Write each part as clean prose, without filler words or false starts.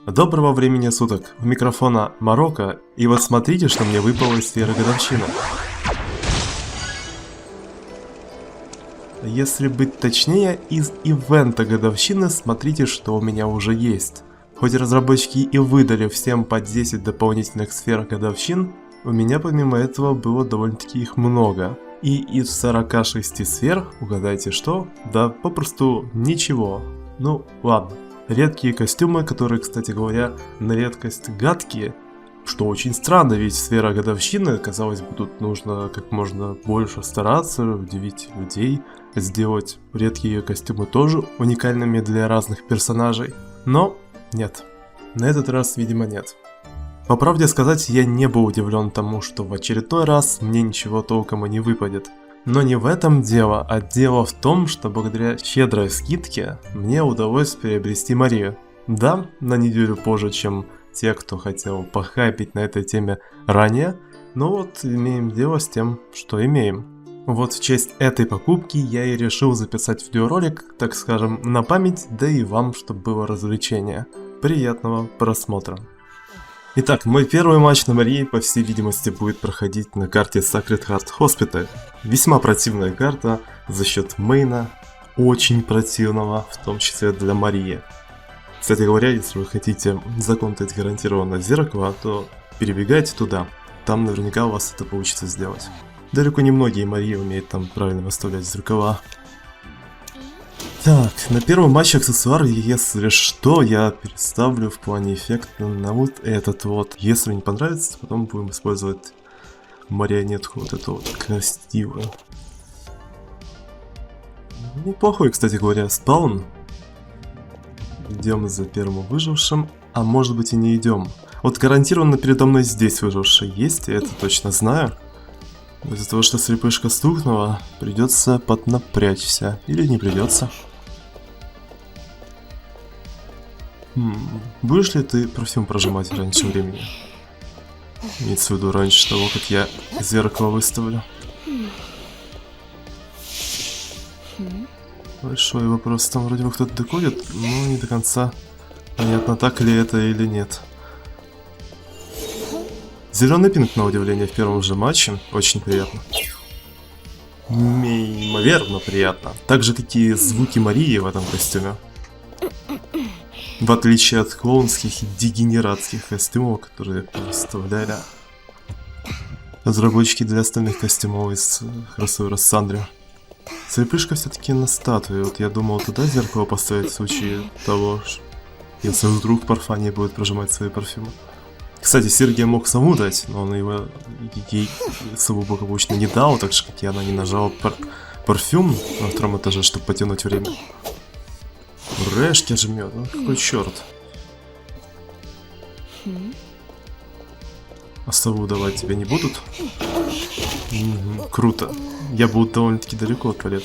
Доброго времени суток, у микрофона Марокко, и вот смотрите, что мне выпало из сферы годовщины. Если быть точнее, из ивента годовщины смотрите, что у меня уже есть. Хоть разработчики и выдали всем по 10 дополнительных сфер годовщин, у меня помимо этого было довольно-таки их много. И из 46 сфер, угадайте что? Да попросту ничего. Ну ладно. Редкие костюмы, которые, кстати говоря, на редкость гадкие, что очень странно, ведь сфера годовщины, казалось бы, тут нужно как можно больше стараться, удивить людей, сделать редкие костюмы тоже уникальными для разных персонажей. Но нет, на этот раз, видимо, нет. По правде сказать, я не был удивлен тому, что в очередной раз мне ничего толком и не выпадет. Но не в этом дело, а дело в том, что благодаря щедрой скидке мне удалось приобрести Марию. Да, на неделю позже, чем те, кто хотел похайпить на этой теме ранее, но вот имеем дело с тем, что имеем. Вот в честь этой покупки я и решил записать видеоролик, так скажем, на память, да и вам, чтобы было развлечение. Приятного просмотра. Итак, мой первый матч на Марии, по всей видимости, будет проходить на карте Sacred Heart Hospital. Весьма противная карта за счет мейна, очень противного, в том числе для Марии. Кстати говоря, если вы хотите законтать гарантированно зеркало, то перебегайте туда, там наверняка у вас это получится сделать. Далеко не многие Марии умеют там правильно выставлять зеркала. Так, на первом матче аксессуар, если что, я переставлю в плане эффекта на вот этот вот. Если не понравится, потом будем использовать марионетку вот эту вот красивую. Неплохой, кстати говоря, спаун. Идем за первым выжившим, а может быть и не идем. Вот гарантированно передо мной здесь выживший есть, я это точно знаю. Из-за того, что слепышка стукнула, придется поднапрячься. Или не придется. Будешь ли ты парфюм прожимать раньше времени? Имеется в виду раньше того, как я зеркало выставлю. Большой вопрос. Там вроде бы кто-то доходит, но не до конца понятно, так ли это или нет. Зеленый пинг, на удивление, в первом же матче. Очень приятно. Неимоверно приятно. Также такие звуки Марии в этом костюме. В отличие от клоунских и дегенератских костюмов, которые представляли разработчики для остальных костюмов из Кроссовера Сандри. Слепышка все-таки на статуе. Вот я думал туда зеркало поставить в случае того, если вдруг Парфания будет прожимать свои парфюмы. Кстати, Сергей мог саму дать, но он его ей сову благополучно не дал, так же как и она не нажала парфюм на втором этаже, чтобы потянуть время. Решки жмет, ну какой черт. А сову давать тебе не будут? Круто. Я буду довольно-таки далеко от палет.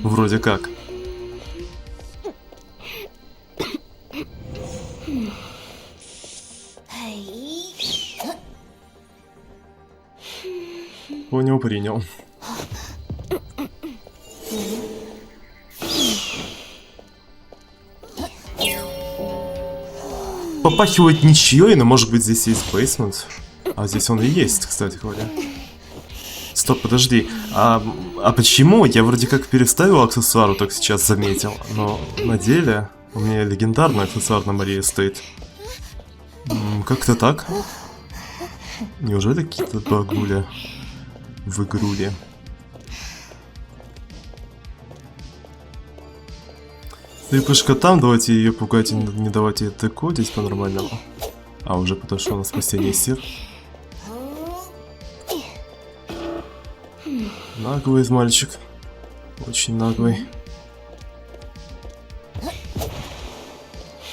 Вроде как. Понял, принял. Попахивает ничьей, но может быть здесь есть бейсмент. А здесь он и есть, кстати говоря. Стоп, подожди. А почему? Я вроде как переставил аксессуар, так сейчас заметил. Но на деле у меня легендарный аксессуар на Марии стоит. Как-то так. Неужели какие-то багули в игруле? Слепышка там, давайте ее пугать и не давайте ей декодить по-нормальному. А уже подошел на спасение сир. Наглый мальчик. Очень наглый.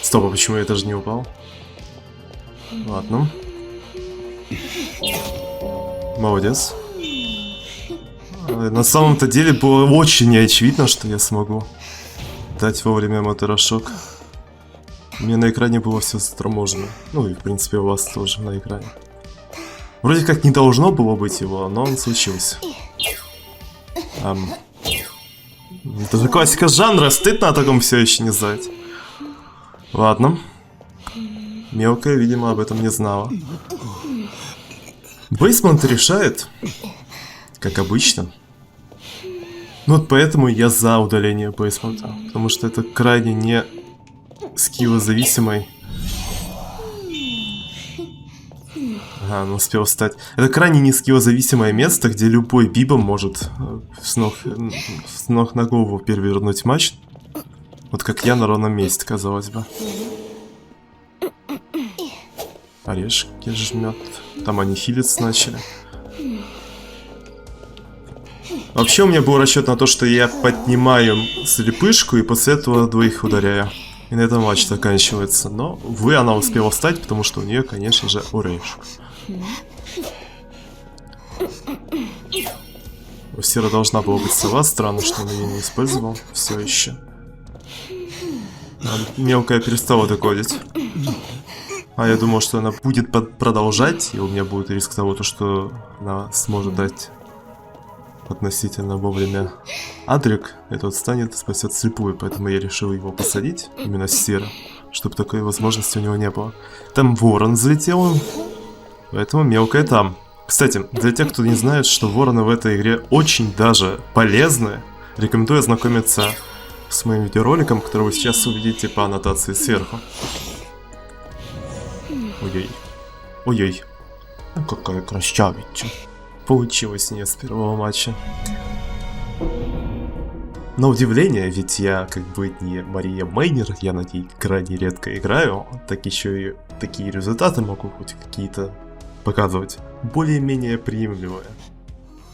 Стоп, а почему я даже не упал? Ладно. Молодец. На самом-то деле было очень неочевидно, что я смогу дать вовремя моторошок. У меня на экране было все заторможено. Ну и в принципе у вас тоже на экране. Вроде как не должно было быть его, но он случился. Это же классика жанра, стыдно о таком все еще не знать. Ладно. Мелкая, видимо, об этом не знала. Бейсмент решает, как обычно. Ну вот поэтому я за удаление бейсмента, потому что это крайне не скиллозависимый. Ага, он успел встать. Это крайне не скиллозависимое место, где любой биба может с ног на голову перевернуть матч. Вот как я на ровном месте, казалось бы. Орешки жмет. Там они хилиться начали. Вообще у меня был расчет на то, что я поднимаю слепышку и после этого двоих ударяю. И на этом матч заканчивается. Но, увы, она успела встать, потому что у нее, конечно же, орешек. У Сера должна была быть сова. Странно, что он ее не использовал. Все еще. Мелкая перестала докодить. А я думал, что она будет продолжать, и у меня будет риск того, что она сможет дать относительно вовремя Адрик. Этот встанет и спасет слепую, поэтому я решил его посадить, именно с Сера, чтобы такой возможности у него не было. Там ворон залетел, поэтому мелкая там. Кстати, для тех, кто не знает, что вороны в этой игре очень даже полезны, рекомендую ознакомиться с моим видеороликом, который вы сейчас увидите по аннотации сверху. Ой-ой. Ой-ой. Какая красавица. Получилось не с первого матча. На удивление, ведь я как бы не Мария Мейнер, я на ней крайне редко играю, так еще и такие результаты могу хоть какие-то показывать. Более-менее приемлемые.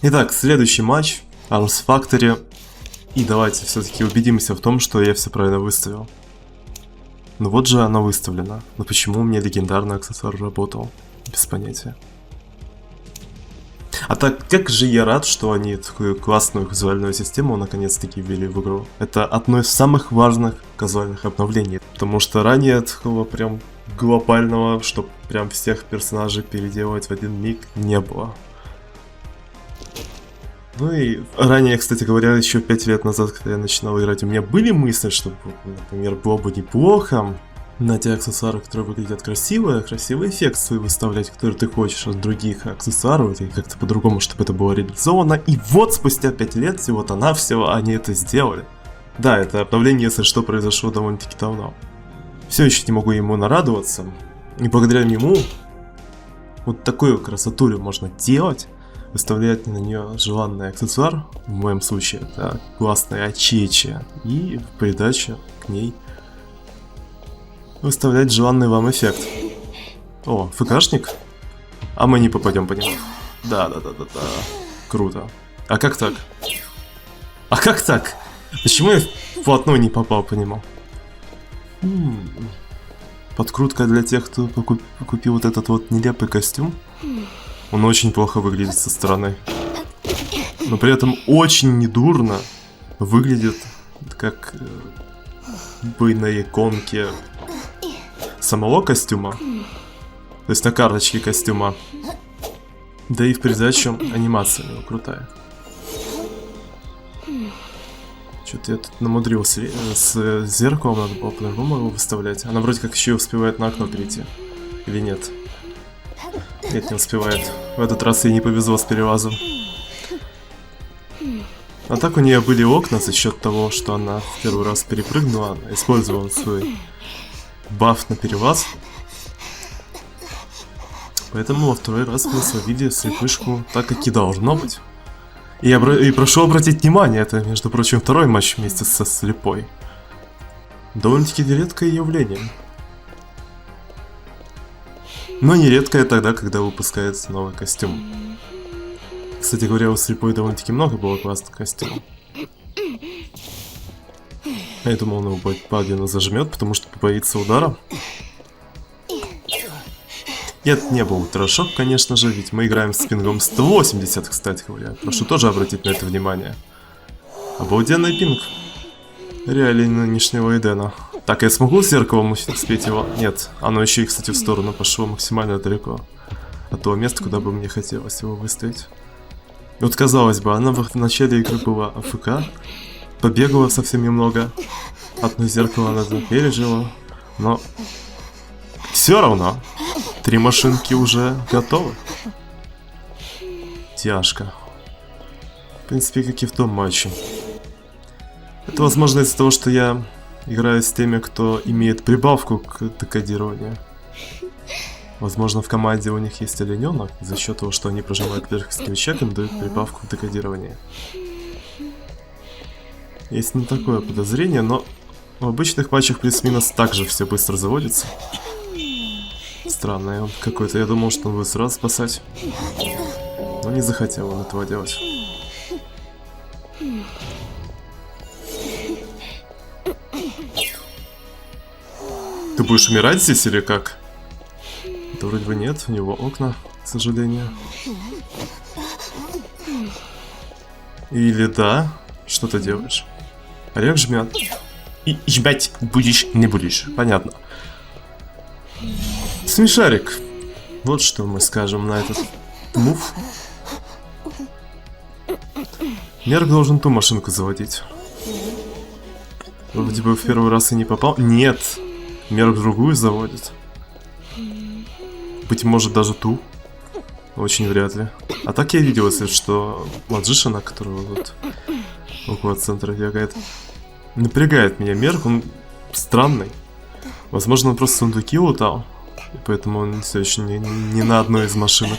Итак, следующий матч. Arms Factory. И давайте все-таки убедимся в том, что я все правильно выставил. Ну вот же она выставлена. Но почему у меня легендарный аксессуар работал? Без понятия. А так, как же я рад, что они такую классную казуальную систему наконец-таки ввели в игру. Это одно из самых важных казуальных обновлений. Потому что ранее такого прям глобального, чтобы прям всех персонажей переделывать в один миг, не было. Ну и ранее, кстати говоря, еще 5 лет назад, когда я начинал играть, у меня были мысли, что, например, было бы неплохо на те аксессуары, которые выглядят красиво, красивый эффект свой выставлять, который ты хочешь от других аксессуаров, и как-то по-другому, чтобы это было реализовано. И вот спустя 5 лет всего-то навсего они это сделали. Да, это обновление, если что, произошло довольно-таки давно. Все еще не могу ему нарадоваться. И благодаря нему вот такую красотулю можно делать. Выставлять на нее желанный аксессуар, в моем случае это классная очечи, и в придачу к ней выставлять желанный вам эффект. О, ФКшник? А мы не попадем по нему. Да. Круто. А как так? А как так? Почему я вплотную не попал по нему? Подкрутка для тех, кто купил вот этот вот нелепый костюм. Он очень плохо выглядит со стороны. Но при этом очень недурно выглядит, как бы на иконке самого костюма. То есть на карточке костюма. Да и в придачу анимация у него крутая. Что-то я тут намудрился с зеркалом, надо было по-другому его выставлять. Она вроде как еще и успевает на окно перейти. Или нет? Нет, не успевает. В этот раз ей не повезло с перелазом. А так у нее были окна за счет того, что она в первый раз перепрыгнула, использовала свой баф на перелаз. Поэтому во второй раз мы словили слепышку так, как и должно быть. И прошу обратить внимание, это, между прочим, второй матч вместе со слепой. Довольно-таки редкое явление. Но не редкое тогда, когда выпускается новый костюм. Кстати говоря, у слепой довольно-таки много было классных костюмов. Я думал, он его паладина зажмет, потому что боится удара. И это не был ультрашок, конечно же, ведь мы играем с пингом 180, кстати говоря. Прошу тоже обратить на это внимание. Обалденный пинг. Реалии нынешнего Эдена. Так, я смогу зеркалом успеть его? Нет, оно еще и, кстати, в сторону пошло максимально далеко от того места, куда бы мне хотелось его выставить. Вот, казалось бы, она в начале игры была АФК, побегала совсем немного, одно зеркало она пережила, Но все равно 3 машинки уже готовы. Тяжко. В принципе, как и в том матче. Это возможно из-за того, что я играю с теми, кто имеет прибавку к декодированию. Возможно, в команде у них есть олененок, за счет того, что они прожимают клеркский чек, им дают прибавку к декодированию. Есть не такое подозрение, но в обычных матчах плюс-минус также все быстро заводится. Странный он какой-то, я думал, что он будет сразу спасать. Но не захотел он этого делать. Ты будешь умирать здесь или как? Да вроде бы нет, у него окна, к сожалению. Или да? Что ты делаешь? Орех жмет. И жмять будешь, не будешь. Понятно. Смешарик. Вот что мы скажем на этот мув. Мерк должен ту машинку заводить. Вроде бы в первый раз и не попал. Нет. Мерк другую заводит. Быть может, даже ту. Очень вряд ли. А так я видел, если что, Маджишина, которого вот около центра бегает. Напрягает меня Мерк, он странный. Возможно, он просто сундуки лутал. И поэтому он все еще не на одной из машинок.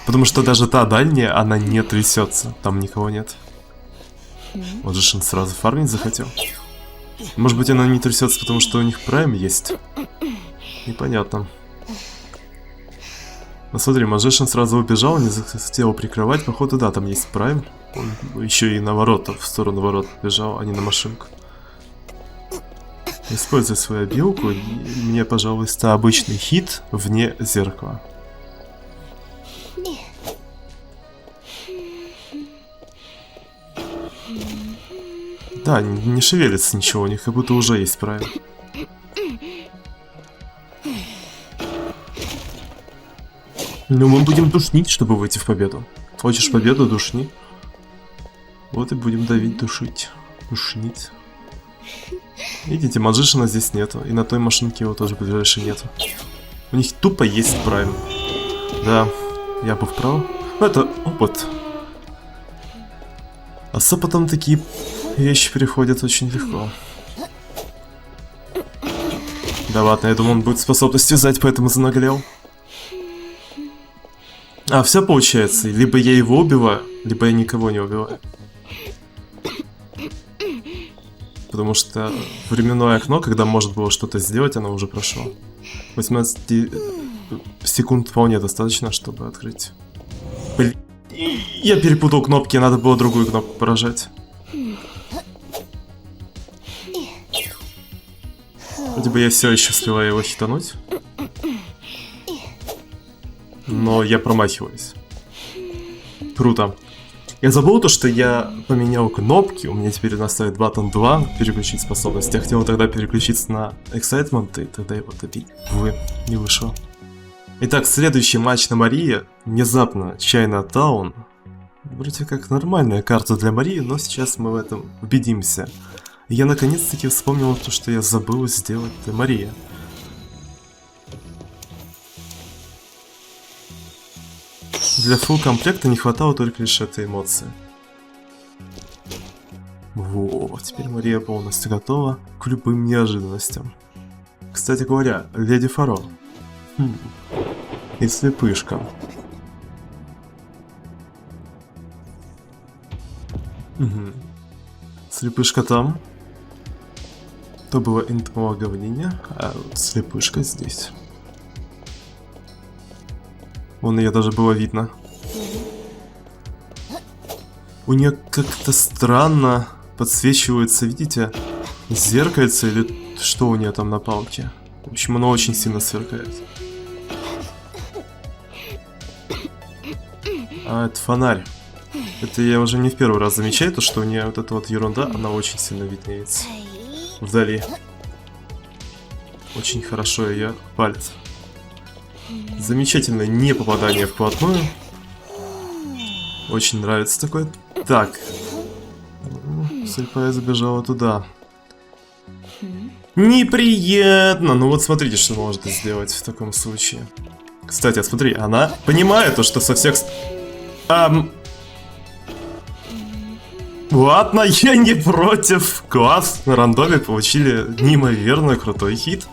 Потому что даже та дальняя, она не трясется. Там никого нет. Маджишин сразу фармить захотел. Может быть, она не трясется, потому что у них прайм есть. Непонятно. Ну смотри, Маджишин сразу убежал, не захотел прикрывать. Походу, да, там есть прайм. Он еще и на ворота, в сторону ворот бежал, а не на машинку. Используй свою обилку, и мне, пожалуйста, обычный хит вне зеркала. Да, не шевелится ничего, у них как будто уже есть прайм. Ну, мы будем душнить, чтобы выйти в победу. Хочешь победу, душни. Вот и будем давить, душить. Душнить. Видите, Маджишина здесь нету. И на той машинке его тоже ближайшей нету. У них тупо есть прайм. Да, я бы вправо. Но это опыт. А с опытом такие вещи переходят очень легко. Да ладно, я думал, он будет способность взять, поэтому занаглел. А, все получается. Либо я его убиваю, либо я никого не убиваю. Потому что временное окно, когда может было что-то сделать, оно уже прошло. 18 секунд вполне достаточно, чтобы открыть. Блин, я перепутал кнопки, надо было другую кнопку поражать. Вроде бы я все еще успеваю его хитануть. Но я промахиваюсь. Круто. Я забыл то, что я поменял кнопки. У меня теперь наставит батон 2, переключить способность. Я хотел тогда переключиться на Excitement, и тогда его добить. Увы, не вышло. Итак, следующий матч на Марии. Внезапно Чайна-таун. Вроде как нормальная карта для Марии, но сейчас мы в этом убедимся. Я наконец-таки вспомнил то, что я забыл сделать для Марии. Для фулл комплекта не хватало только лишь этой эмоции. Вот, теперь Мария полностью готова к любым неожиданностям. Кстати говоря, Леди Фаро. И слепышка. Угу. Слепышка там. То было интимного говнения, а вот слепышка здесь. Вон ее даже было видно. У нее как-то странно подсвечивается, видите, зеркальце или что у нее там на палке. В общем, оно очень сильно сверкает. А, это фонарь. Это я уже не в первый раз замечаю, то, что у нее вот эта вот ерунда, она очень сильно виднеется. Вдали. Очень хорошо ее палит. Замечательное не попадание вплотную. Очень нравится такое. Так. Слепая забежала туда. Неприятно. Ну вот смотрите, что может сделать в таком случае. Кстати, смотри, она понимает то, что со всех... Ладно, я не против. Класс, на рандоме получили неимоверно крутой хит.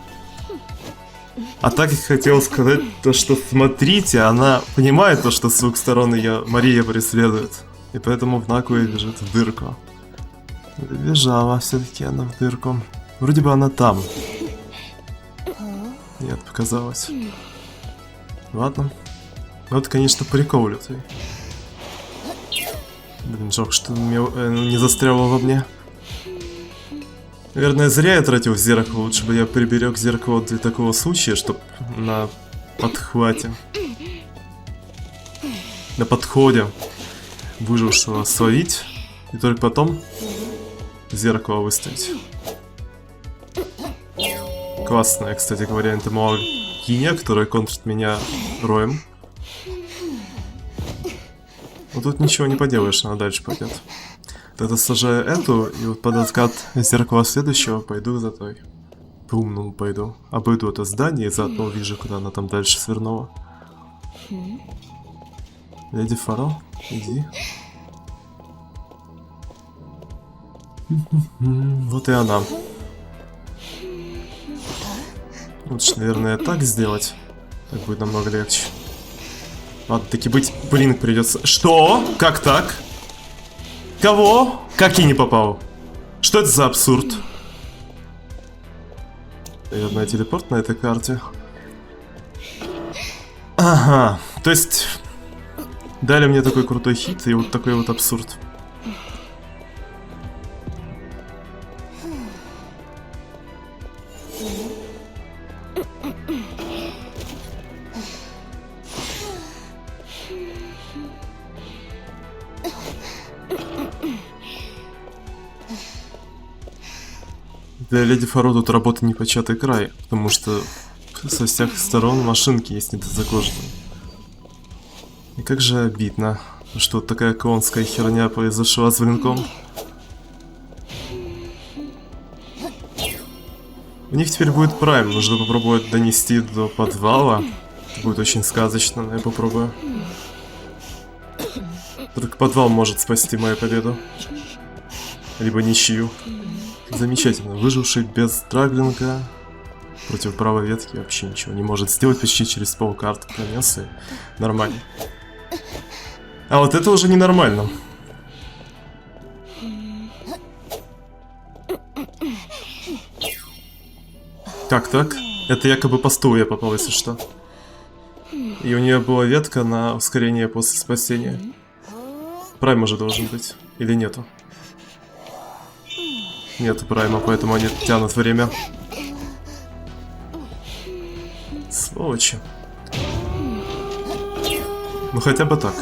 А так я хотел сказать то, что смотрите, она понимает то, что с двух сторон ее Мария преследует. И поэтому в наглую бежит в дырку. Бежала все-таки она в дырку. Вроде бы она там. Нет, показалось. Ладно. Вот, конечно, прикол лютый. Блин, жалко, что не застряло во мне. Наверное, зря я тратил зеркало. Лучше бы я приберег зеркало для такого случая, чтобы на подхвате. На подходе выжившего словить. И только потом зеркало выставить. Классная, кстати говоря, энтомологиня, которая контрит меня роем. Но тут ничего не поделаешь, она дальше пойдет. Тогда сажаю эту, и вот под откат зеркала следующего пойду за той. По умному пойду. Обойду это здание и заодно увижу, куда она там дальше свернула. Леди Фаро, иди. Вот и она. Лучше, наверное, так сделать. Так будет намного легче. Ладно, таки быть, блин, придется. Что? Как так? Кого? Как я не попал? Что это за абсурд? Наверное, телепорт на этой карте. Ага, то есть дали мне такой крутой хит и вот такой вот абсурд. Для Леди Фаро тут работа непочатый край, потому что со всех сторон машинки есть недозагруженные. И как же обидно, что вот такая клонская херня произошла с блинком. У них теперь будет прайм, нужно попробовать донести до подвала. Это будет очень сказочно, но я попробую. Только подвал может спасти мою победу. Либо ничью. Замечательно. Выживший без траглинга против правой ветки вообще ничего не может сделать. Почти через полкарты пронес и нормально. А вот это уже ненормально. Как так? Это якобы по стулу я попал, если что. И у нее была ветка на ускорение после спасения. Прайм уже должен быть. Или нету? Нету прайма, поэтому они тянут время. Сволочи. Ну хотя бы так.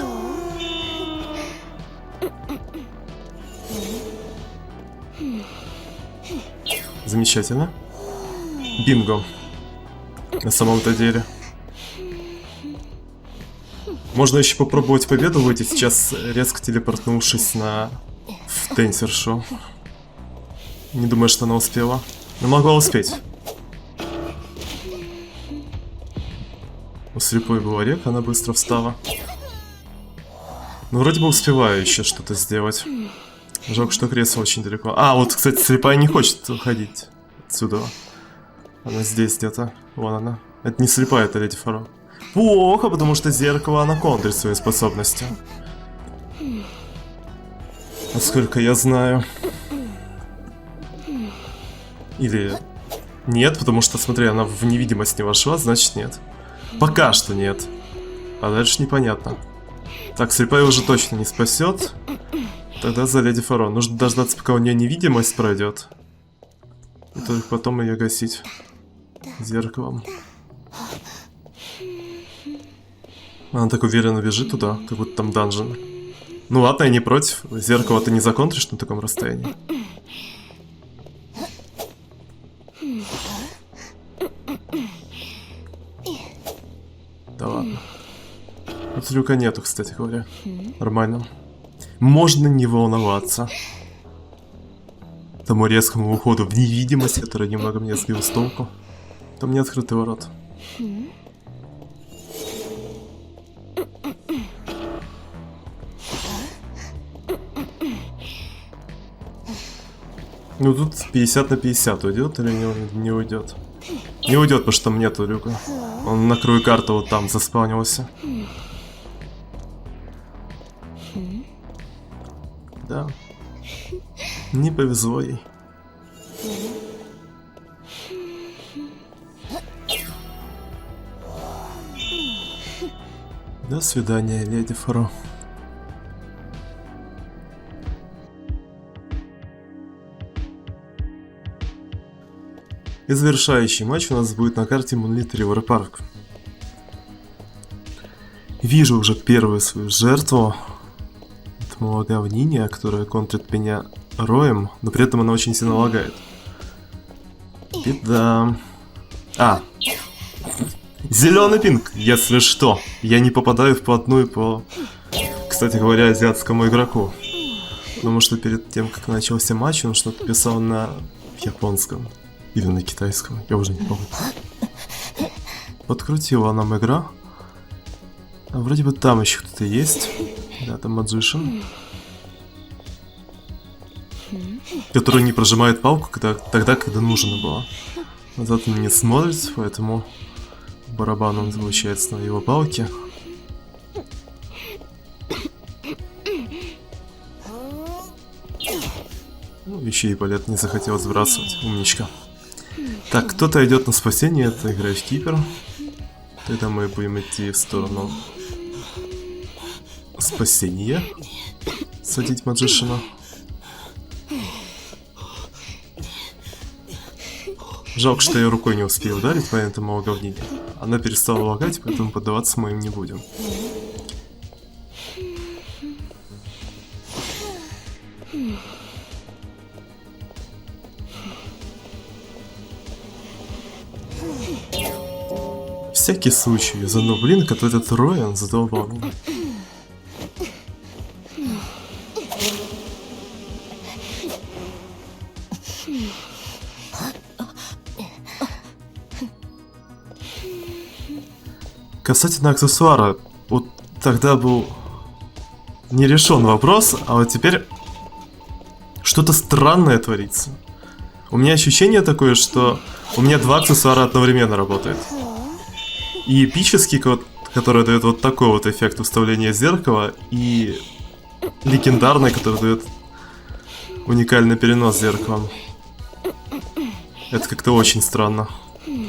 Замечательно. Бинго. На самом-то деле. Можно еще попробовать победу выйти сейчас, резко телепортнувшись в тенсершу. Не думаю, что она успела. Но могла успеть. У слепой был орех, она быстро встала. Ну, вроде бы успеваю еще что-то сделать. Жалко, что кресло очень далеко. А, вот, кстати, слепая не хочет уходить отсюда. Она здесь где-то. Вон она. Это не слепая, это Леди Фаро. Плохо, потому что зеркало она контрит свои способности. Насколько я знаю. Или нет, потому что, смотри, она в невидимость не вошла, значит нет. Пока что нет. А дальше непонятно. Так, слепая уже точно не спасет. Тогда за Леди Фаро. Нужно дождаться, пока у нее невидимость пройдет. И только потом ее гасить зеркалом. Она так уверенно бежит туда, как будто там данжен. Ну ладно, я не против. Зеркало ты не законтришь на таком расстоянии. Да ладно. Вот люка нету, кстати говоря. Нормально. Можно не волноваться. тому резкому уходу в невидимость, который немного меня сбил с толку. Там не открытый ворот. Ну тут 50 на 50 уйдет или не уйдет? Не уйдет, потому что там нету люка. Он на краю карты вот там заспавнился. Да. Не повезло ей. До свидания, леди Фаро. И завершающий матч у нас будет на карте Moonlit River Park. Вижу уже первую свою жертву. Этому говнине, которая контрит меня роем, но при этом она очень сильно лагает. Беда. Зеленый пинг, если что. Я не попадаю вплотную по, кстати говоря, азиатскому игроку. Потому что перед тем, как начался матч, он что-то писал на японском. Или на китайском, я уже не помню. Подкрутила нам игра. А вроде бы там еще кто-то есть. Да, там Magician. Который не прожимает палку тогда, когда нужно было. Назад он не смотрит, поэтому барабан он получается на его палке. Ну, еще и палет не захотел сбрасывать. Умничка. Так, кто-то идет на спасение, это Грейвкипер. Тогда мы будем идти в сторону спасения. Садить Magician. Жалко, что я рукой не успел ударить по этому говнине. Она перестала лагать, поэтому поддаваться мы им не будем. Всякий случай, но блин, как этот Роян задолбал меня. Касательно аксессуара, вот тогда был не решен вопрос, а вот теперь что-то странное творится. У меня ощущение такое, что у меня два аксессуара одновременно работают. И эпический, который дает вот такой вот эффект выставления зеркала, и легендарный, который дает уникальный перенос зеркалом. Это как-то очень странно.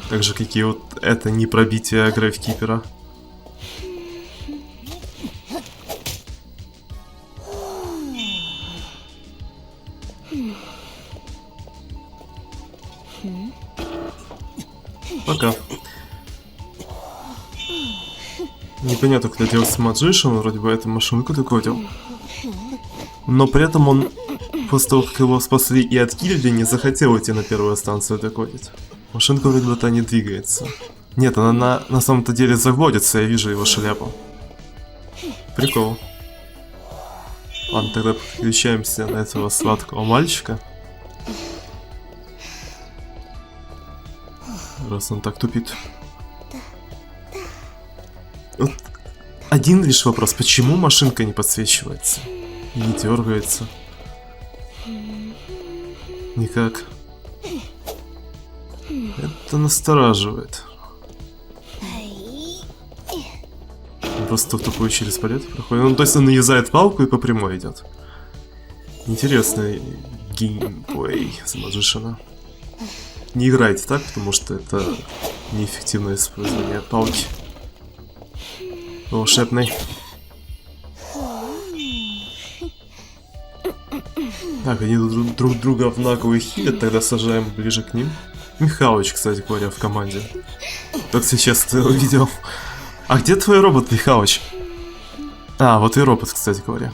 Так же, как и вот это не пробитие Грейвкипера. Пока. Непонятно, кто делал с Magician, он вроде бы эту машинку докодил. Но при этом он, после того, как его спасли и откинули, не захотел идти на первую станцию докодить. Машинка вроде бы-то не двигается. Нет, она на самом-то деле заводится, я вижу его шляпу. Прикол. Ладно, тогда подключаемся на этого сладкого мальчика. Раз он так тупит. Вот один лишь вопрос, почему машинка не подсвечивается? Не дергается. Никак. Это настораживает. Он просто тупой через палет проходит. Ну, то есть он нарезает палку и по прямой идет. Интересный геймплей с Magician. Не играйте так, потому что это неэффективное использование палки. Волшебный. Так, они друг друга в наглую хилят, тогда сажаем ближе к ним. Михалыч, кстати говоря, в команде. Только сейчас ты его видел. А где твой робот, Михалыч? А, вот и робот, кстати говоря.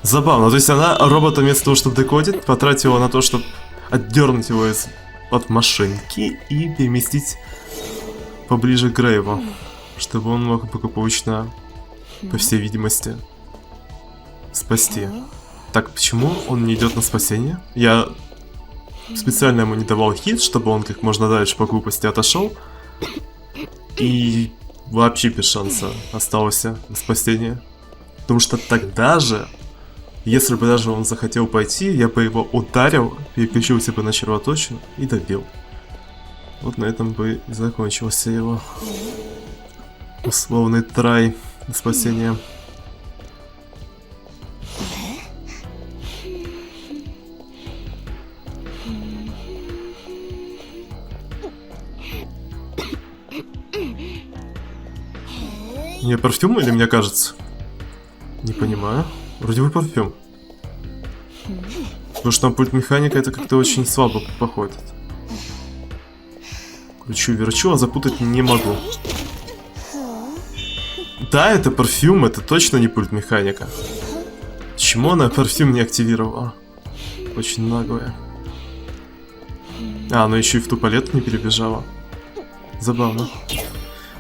Забавно, то есть она робота вместо того, чтобы декодить, потратила на то, чтобы отдернуть его от машинки и переместить поближе к Грейву, чтобы он мог благополучно, по всей видимости, спасти. Так, почему он не идет на спасение? Я специально ему не давал хит, чтобы он как можно дальше по глупости отошел. И вообще без шанса остался на спасение. Потому что тогда же, если бы даже он захотел пойти, я бы его ударил, переключился бы на червоточину и добил. Вот на этом бы и закончился его условный трай на спасение. Не парфюм или мне кажется? Не понимаю. Вроде бы парфюм. Потому что там пульт механика, это как-то очень слабо походит. Кручу-верчу, а запутать не могу. Да, это парфюм, это точно не пульт механика. Почему она парфюм не активировала? Очень наглая. А, она еще и в ту палету не перебежала. Забавно.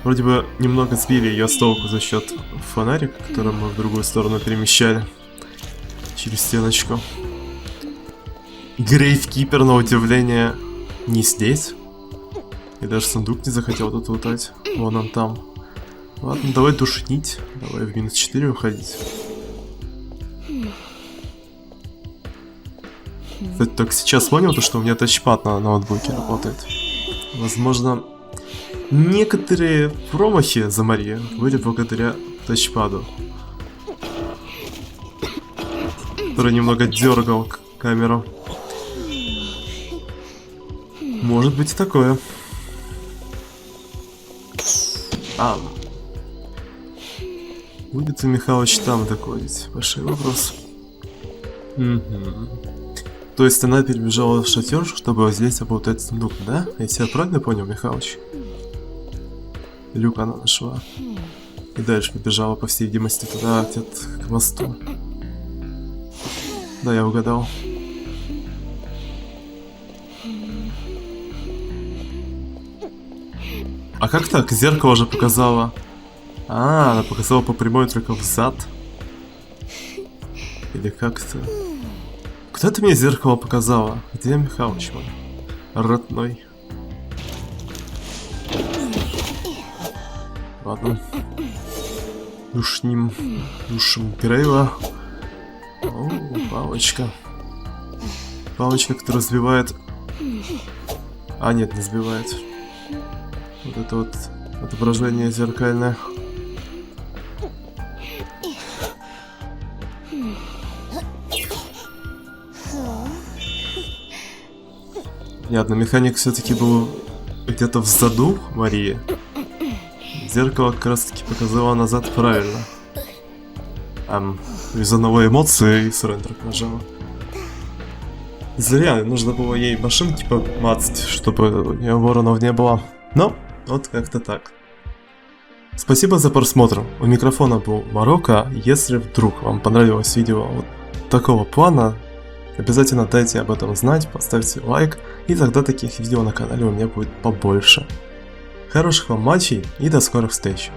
Вроде бы немного сбили ее с толку за счет фонарика, который мы в другую сторону перемещали. Через стеночку. Грейвкипер, на удивление, не здесь. И даже сундук не захотел тут лутать. Вон он там. Ладно, давай душнить. Давай в минус 4 уходить. Кстати, только сейчас понял, то, что у меня тачпад на ноутбуке работает. Возможно, некоторые промахи за Марию были благодаря тачпаду, который немного дергал камеру. Может быть и такое. Будет ли Михалыч там доходить? Большой вопрос. То есть она перебежала в шатер, чтобы здесь обладать сундук, да? Если я правильно понял, Михалыч? Люк она нашла. И дальше побежала, по всей видимости, туда, где-то к мосту. Да, я угадал. А как так? Зеркало же показало. А, она показала по прямой только взад. Или как-то. Куда ты мне зеркало показала? Где Михалыч мой? Родной. Ладно. Душним. Душим Грейва. О, палочка. Палочка, которая сбивает. А, нет, не сбивает. Вот это вот отображение зеркальное. Ладно, механик все-таки был где-то в заду Марии. Зеркало как раз таки показало назад правильно. Из-за новой эмоции и срендер нажала. Зря, нужно было ей машинки помацать, чтобы у нее воронов не было. Но, вот как-то так. Спасибо за просмотр. У микрофона был Марокко. Если вдруг вам понравилось видео вот такого плана, обязательно дайте об этом знать, поставьте лайк, и тогда таких видео на канале у меня будет побольше. Хороших вам матчей и до скорых встреч!